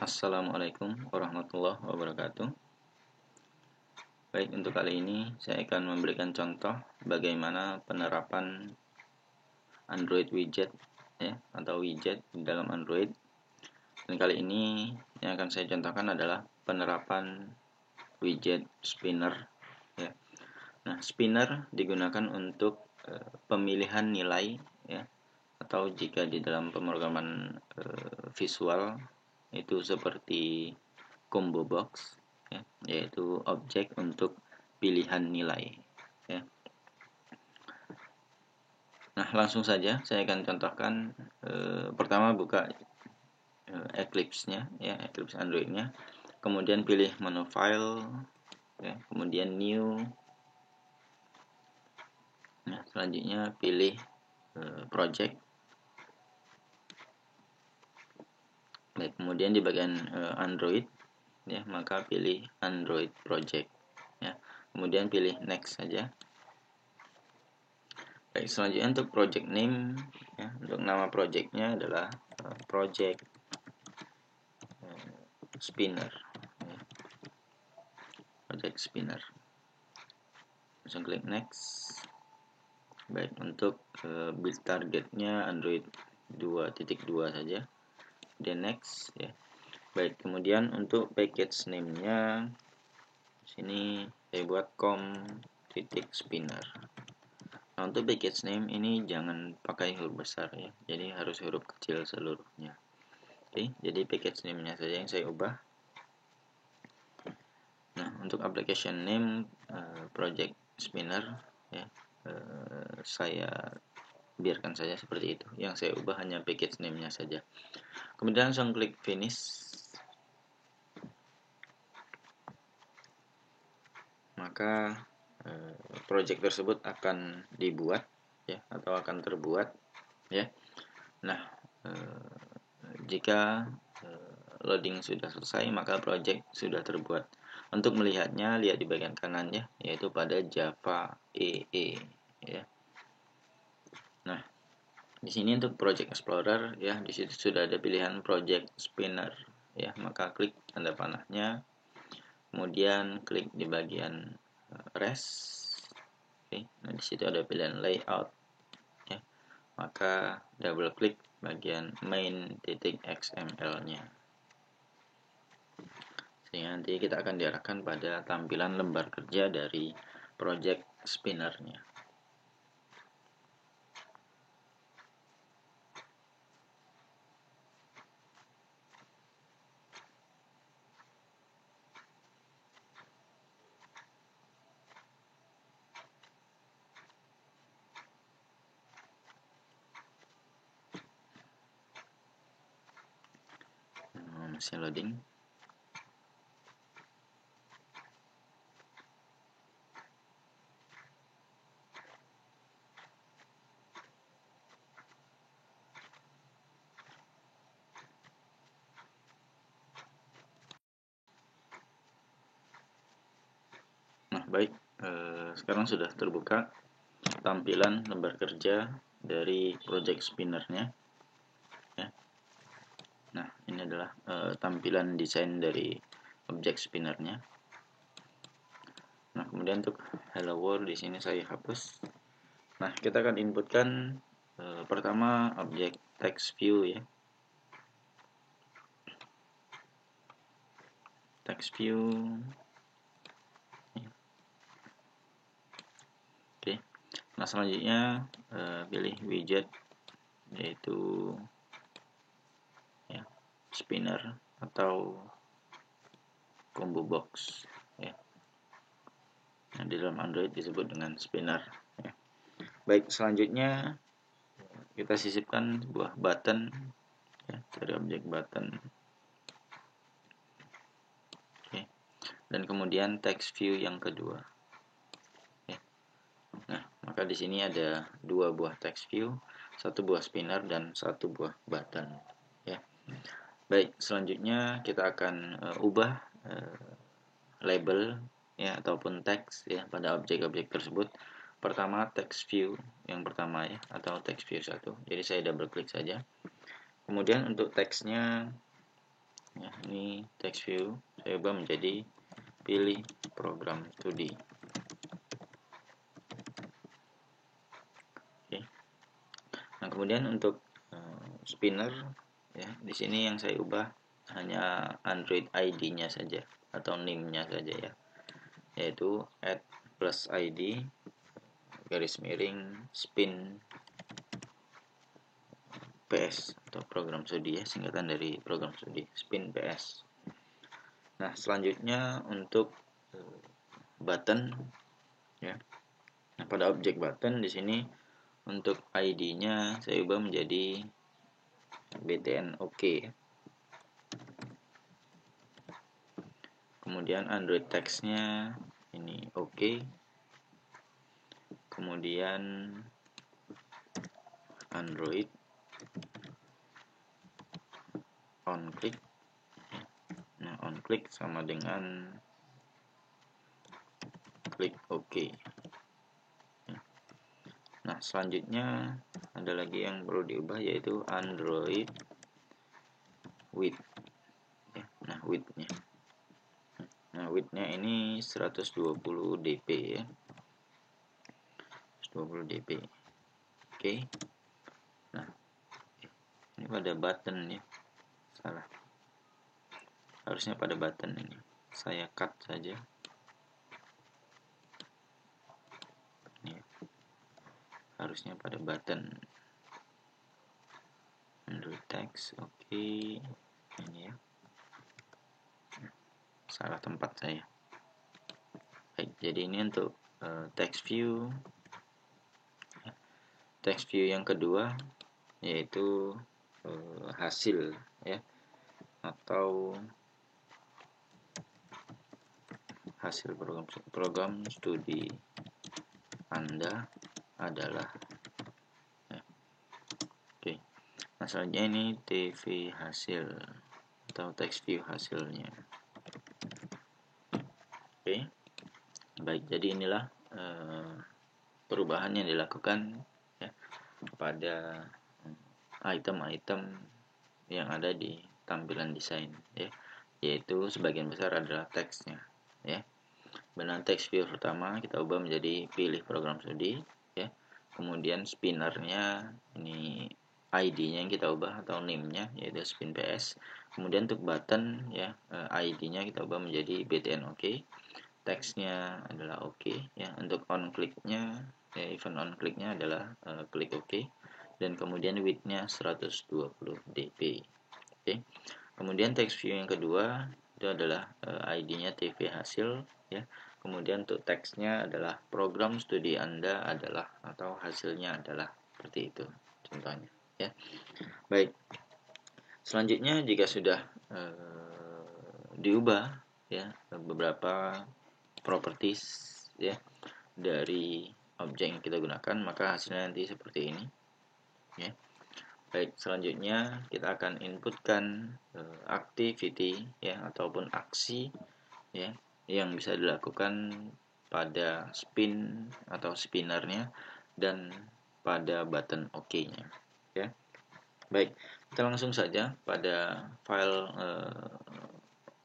Assalamualaikum warahmatullahi wabarakatuh. Baik, untuk kali ini saya akan memberikan contoh bagaimana penerapan Android widget ya, atau widget di dalam Android. Dan kali ini yang akan saya contohkan adalah penerapan widget spinner ya. Nah, spinner digunakan untuk pemilihan nilai ya, atau jika di dalam pemrograman visual itu seperti combo box ya, yaitu objek untuk pilihan nilai ya. Nah, langsung saja saya akan contohkan. Pertama buka Eclipse-nya ya, Eclipse Android-nya. Kemudian pilih menu file ya, kemudian new. Nah, selanjutnya pilih project. Baik, kemudian di bagian Android ya, maka pilih Android project ya. Kemudian pilih next saja. Baik, selanjutnya untuk project name ya, untuk nama projectnya adalah project spinner ya. Project spinner. Langsung klik next. Baik, untuk build targetnya Android 2.2 saja. Dan next ya. Baik, kemudian untuk package name-nya sini saya buat com.spinner. Nah, untuk package name ini jangan pakai huruf besar ya. Jadi harus huruf kecil seluruhnya. Oke, jadi package name-nya saja yang saya ubah. Nah, untuk application name project spinner ya, saya biarkan saja seperti itu. Yang saya ubah hanya package name-nya saja. Kemudian langsung klik finish. Maka project tersebut akan dibuat ya, atau akan terbuat ya. Nah, jika loading sudah selesai, maka project sudah terbuat. Untuk melihatnya, lihat di bagian kanan ya, yaitu pada Java EE ya. Nah, di sini untuk Project Explorer ya, di situ sudah ada pilihan Project Spinner ya, maka klik tanda panahnya. Kemudian klik di bagian rest. Oke, nah di situ ada pilihan layout ya. Maka double klik bagian main.xml-nya. Sehingga nanti kita akan diarahkan pada tampilan lembar kerja dari project spinner-nya. Masih loading. Nah, baik, sekarang sudah terbuka tampilan lembar kerja dari project spinner-nya ya. Nah, ini adalah tampilan desain dari objek spinner-nya. Nah, kemudian untuk hello world di sini saya hapus. Nah, kita akan inputkan pertama objek text view ya. Text view. Oke. Nah, selanjutnya pilih widget, yaitu ya, spinner atau combo box ya. Nah, di dalam Android disebut dengan spinner ya. Baik, selanjutnya kita sisipkan sebuah button ya, dari objek button. Oke. Dan kemudian text view yang kedua ya. Nah, maka di sini ada dua buah text view, satu buah spinner dan satu buah button ya. Baik, selanjutnya kita akan ubah label ya, ataupun teks ya pada objek-objek tersebut. Pertama text view yang pertama ya, atau text view 1. Jadi saya double klik saja. Kemudian untuk teksnya ya, ini text view saya ubah menjadi pilih program 2D. Oke. Nah, kemudian untuk spinner ya, di sini yang saya ubah hanya Android ID-nya saja atau name-nya saja ya, yaitu add plus ID garis miring spin PS atau program studi ya, singkatan dari program studi spin PS. Nah, selanjutnya untuk button ya. Nah, pada objek button di sini untuk ID-nya saya ubah menjadi BTN OK. Kemudian Android text-nya ini OK. Kemudian Android on click. Nah, on click sama dengan klik OK. Nah, selanjutnya ada lagi yang perlu diubah yaitu Android width ya. Nah, width-nya. Nah, width-nya ini 120 dp ya. 120 dp. Oke. Nah, ini pada button ya. Salah. Harusnya pada button ini. Saya cut saja. Ini. Harusnya pada button. Android text. Oke. Ini ya. Salah tempat saya. Baik, jadi ini untuk text view. Text view yang kedua yaitu hasil ya, atau hasil program studi Anda adalah ya. Oke. Nah, selanjutnya ini TV hasil atau text view hasilnya. Oke. Baik, jadi inilah perubahan yang dilakukan ya, pada item-item yang ada di tampilan desain ya, yaitu sebagian besar adalah teksnya ya. Benang text view pertama kita ubah menjadi pilih program studi ya. Kemudian spinnernya ini ID-nya yang kita ubah atau name-nya yaitu spin PS. Kemudian untuk button ya, ID-nya kita ubah menjadi BTN OK. Teksnya adalah OK ya. Untuk on click-nya ya, event on click-nya adalah klik OK. Dan kemudian width-nya 120 dp. Oke. Kemudian text view yang kedua itu adalah ID-nya TV hasil ya. Kemudian untuk teksnya adalah program studi Anda adalah atau hasilnya adalah, seperti itu contohnya ya. Baik. Selanjutnya jika sudah diubah ya beberapa properties ya dari objek yang kita gunakan, maka hasilnya nanti seperti ini ya. Baik, selanjutnya kita akan inputkan activity ya ataupun aksi ya yang bisa dilakukan pada spin atau spinnernya dan pada button OK-nya ya. Baik, kita langsung saja pada file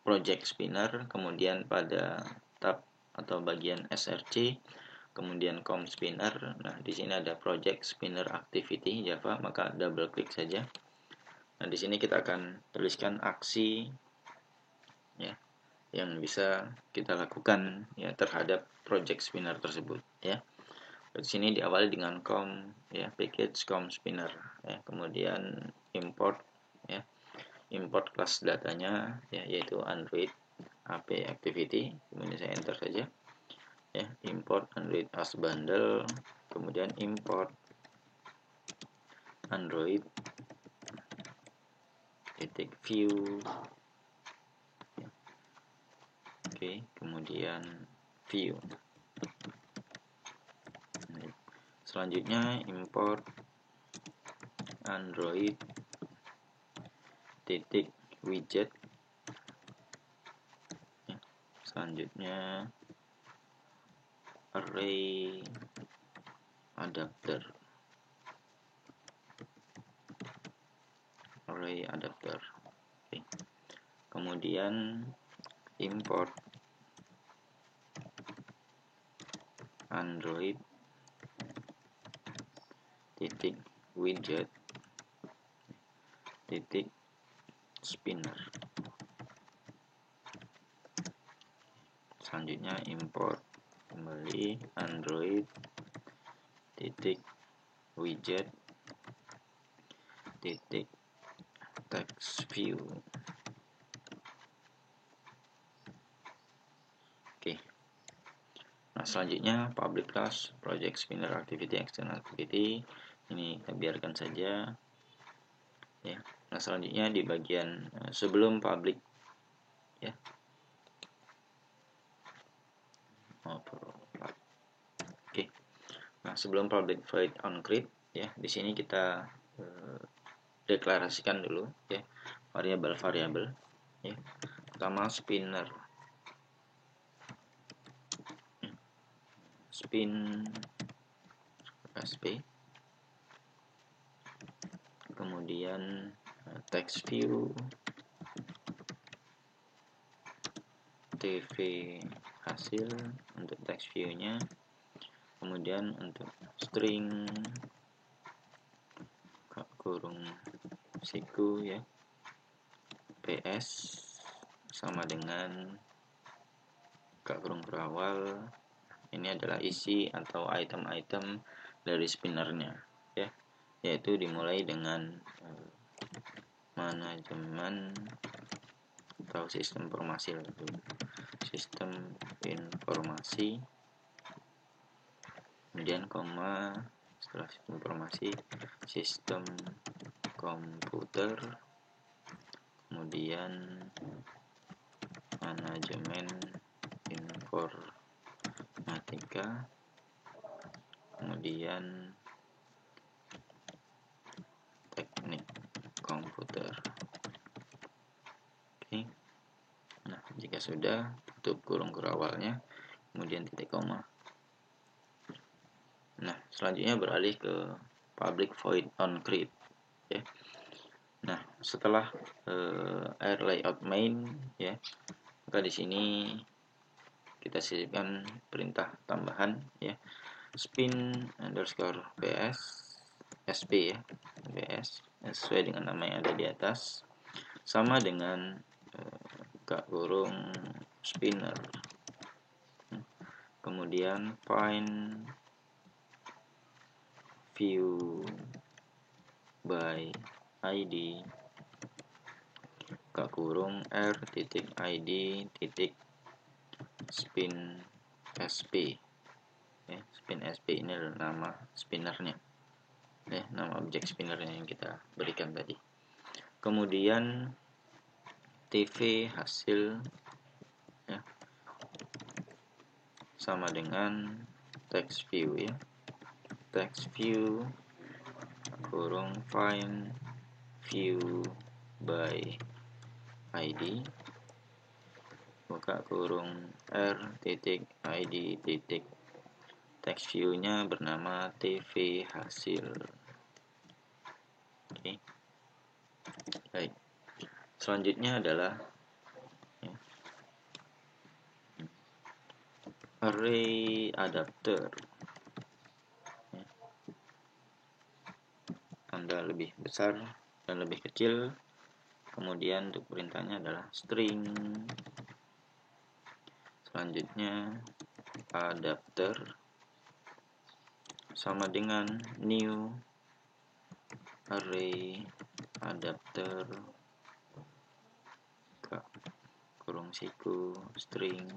project spinner, kemudian pada tab atau bagian src, kemudian com spinner. Nah, di sini ada project spinner activity Java, maka double klik saja. Nah, di sini kita akan tuliskan aksi ya yang bisa kita lakukan ya terhadap project spinner tersebut ya. Di sini diawali dengan com ya, package com spinner ya, kemudian import ya. Import kelas datanya ya, yaitu Android AP activity, kemudian saya enter saja ya, import Android as bundle, kemudian import Android titik view ya. Oke, kemudian view. Selanjutnya import Android titik widget ya. Selanjutnya array adapter Oke. kemudian import Android titik widget titik spinner. Selanjutnya import kembali Android titik widget titik text view. Oke. Nah, selanjutnya public class project spinner activity external activity ini kita biarkan saja ya. Nah, selanjutnya di bagian sebelum public ya. Oke. Nah, sebelum public void on create ya, di sini kita deklarasikan dulu ya variabel-variabel ya. Pertama spinner spin sp, kemudian text view tv hasil untuk text view-nya, kemudian untuk string kurung siku ya ps sama dengan kurung berawal. Ini adalah isi atau item-item dari spinnernya ya, yaitu dimulai dengan manajemen atau sistem informasi, kemudian koma, setelah sistem informasi sistem komputer, kemudian manajemen informatika, kemudian teknik komputer. Oke. Nah, jika sudah, tutup kurung awalnya, kemudian titik koma. Nah, selanjutnya beralih ke public void on create ya. Nah, setelah air layout main ya, maka di sini kita sisipkan perintah tambahan ya, spin underscore ps sp ya, ps sesuai dengan nama yang ada di atas, sama dengan kurung spinner, kemudian find view by id kurung r titik id titik spin sp ya. Spin sp ini adalah nama spinnernya ya, nama objek spinnernya yang kita berikan tadi. Kemudian tv hasil ya, sama dengan text view ya, text view kurung find view by id buka kurung r titik id titik text view nya bernama tv hasil. Oke. Baik, selanjutnya adalah ya, array adapter ya. Anda lebih besar dan lebih kecil, kemudian untuk perintahnya adalah string, selanjutnya adapter sama dengan new array adapter kurung siku string,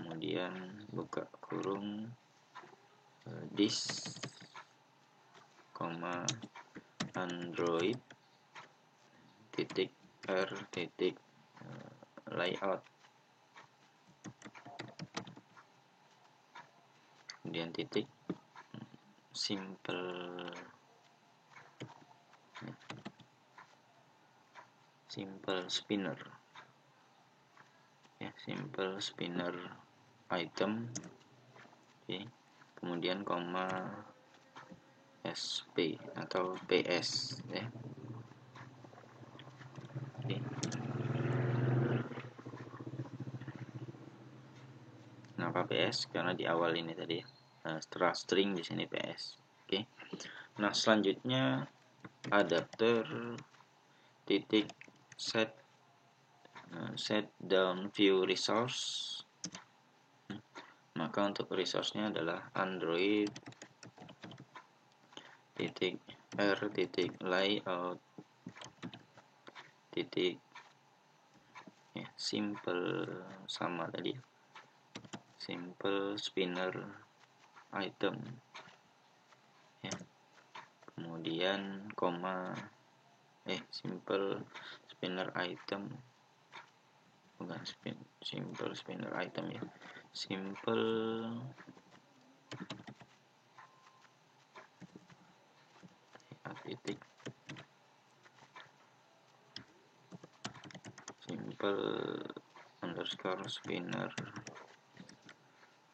kemudian buka kurung this koma android titik r titik layout, kemudian titik simple spinner ya, simple spinner item. Oke. Kemudian koma sp atau ps ya. Oke. PS karena di awal ini tadi setelah string di sini PS. Oke. Nah, selanjutnya adapter titik set down view resource. Maka untuk resource-nya adalah Android titik r titik layout titik simple sama tadi, simple spinner item ya, kemudian koma simple spinner item, bukan simple spinner item ya, simple titik simple underscore spinner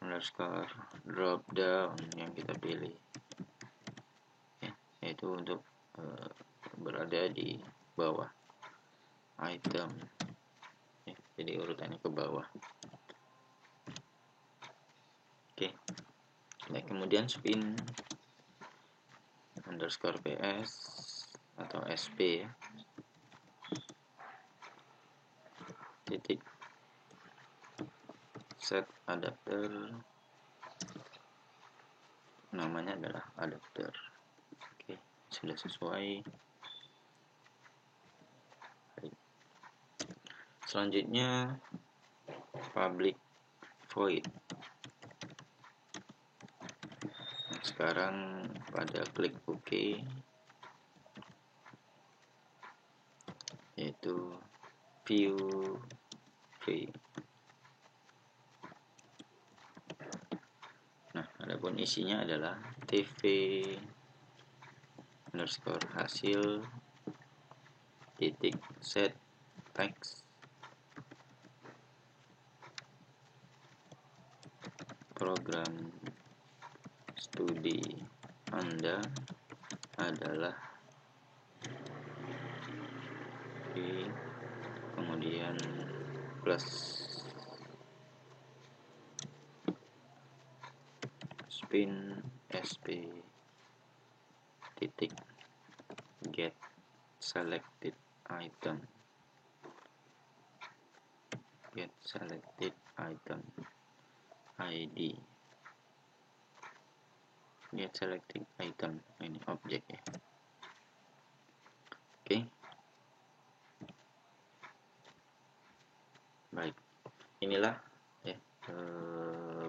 underscore drop down yang kita pilih ya, yaitu untuk berada di bawah item ya, jadi urutannya ke bawah. Oke. Nah, kemudian spin underscore ps atau sp ya, titik set adapter, namanya adalah adapter. Oke, sudah sesuai. Selanjutnya public void. Nah, sekarang pada klik OK, yaitu view free. Nah, adapun isinya adalah tv underscore hasil titik set text program studi Anda adalah kemudian plus spin sp titik get selected item id get selected item, ini objek ya. Oke. Baik, inilah ya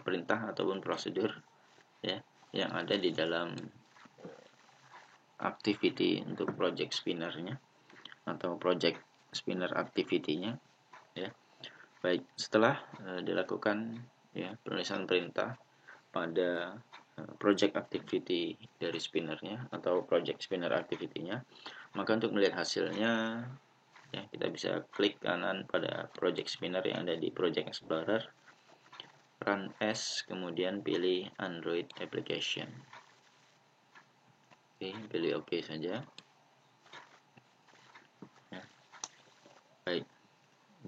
perintah ataupun prosedur ya yang ada di dalam activity untuk project spinnernya atau project spinner activity-nya ya. Baik, setelah dilakukan ya penulisan perintah pada project activity dari spinnernya atau project spinner activity-nya, maka untuk melihat hasilnya ya kita bisa klik kanan pada project spinner yang ada di Project Explorer, run as, kemudian pilih Android application. Oke, pilih OK saja ya. Baik,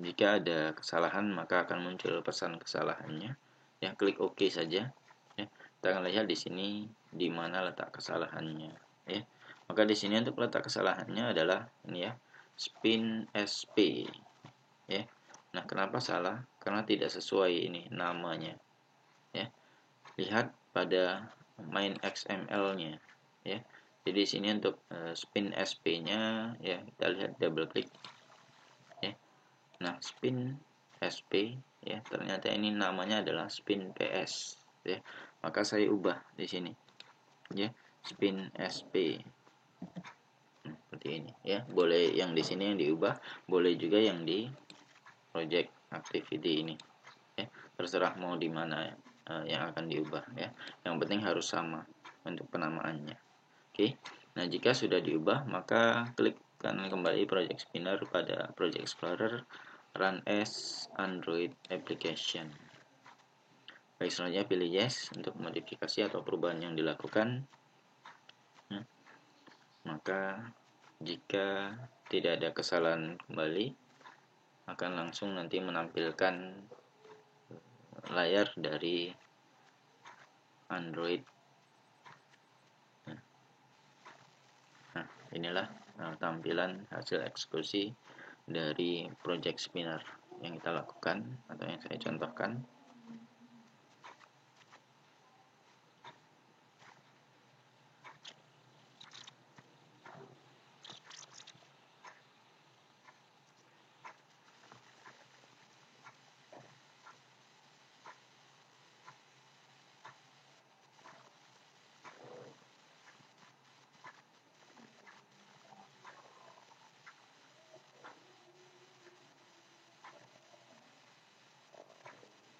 jika ada kesalahan maka akan muncul pesan kesalahannya ya, klik OK saja ya. Kita akan lihat di sini di mana letak kesalahannya ya. Maka di sini untuk letak kesalahannya adalah ini ya, spin sp ya. Nah, kenapa salah? Karena tidak sesuai ini namanya ya. Lihat pada main XML-nya ya. Jadi di sini untuk spin sp-nya ya, kita lihat double klik ya. Nah, spin sp ya, ternyata ini namanya adalah spin ps ya. Maka saya ubah di sini ya, spin sp seperti ini ya. Boleh yang di sini yang diubah, boleh juga yang di project activity ini ya. Terserah mau di mana yang akan diubah ya. Yang penting harus sama untuk penamaannya. Oke. Nah, jika sudah diubah maka klik kanan kembali project spinner pada Project Explorer, run as Android application. Baik, selanjutnya pilih yes untuk modifikasi atau perubahan yang dilakukan. Maka jika tidak ada kesalahan kembali, akan langsung nanti menampilkan layar dari Android. Nah, inilah tampilan hasil eksekusi dari project spinner yang kita lakukan atau yang saya contohkan.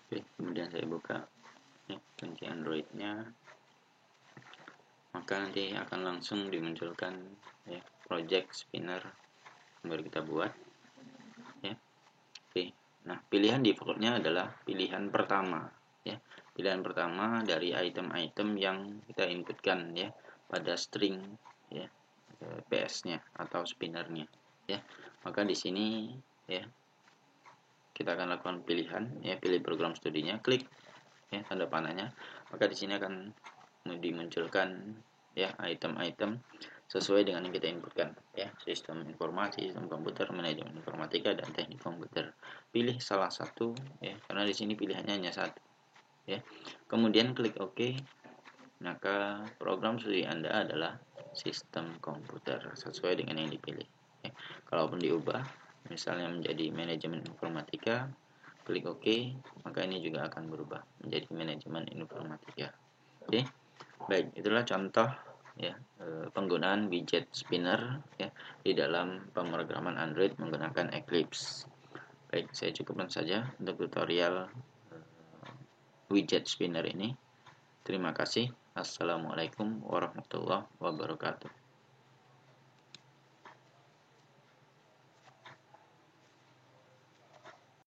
Oke, kemudian saya buka kunci Androidnya, maka nanti akan langsung dimunculkan project spinner yang baru kita buat. Oke, nah pilihan defaultnya adalah pilihan pertama, pilihan pertama dari item-item yang kita inputkan pada string PS-nya atau spinnernya. Maka di sini kita akan lakukan pilihan, pilih program studinya, klik tanda panahnya, maka di sini akan dimunculkan item-item sesuai dengan yang kita inputkan, sistem informasi, sistem komputer, manajemen informatika, dan teknik komputer. Pilih salah satu karena di sini pilihannya hanya satu. Kemudian klik OK, maka program studi Anda adalah sistem komputer sesuai dengan yang dipilih. Kalaupun diubah misalnya menjadi manajemen informatika, klik OK, maka ini juga akan berubah menjadi manajemen informatika. Oke, baik, itulah contoh penggunaan widget spinner di dalam pemrograman Android menggunakan Eclipse. Baik, saya cukupkan saja untuk tutorial widget spinner ini. Terima kasih. Assalamualaikum warahmatullahi wabarakatuh.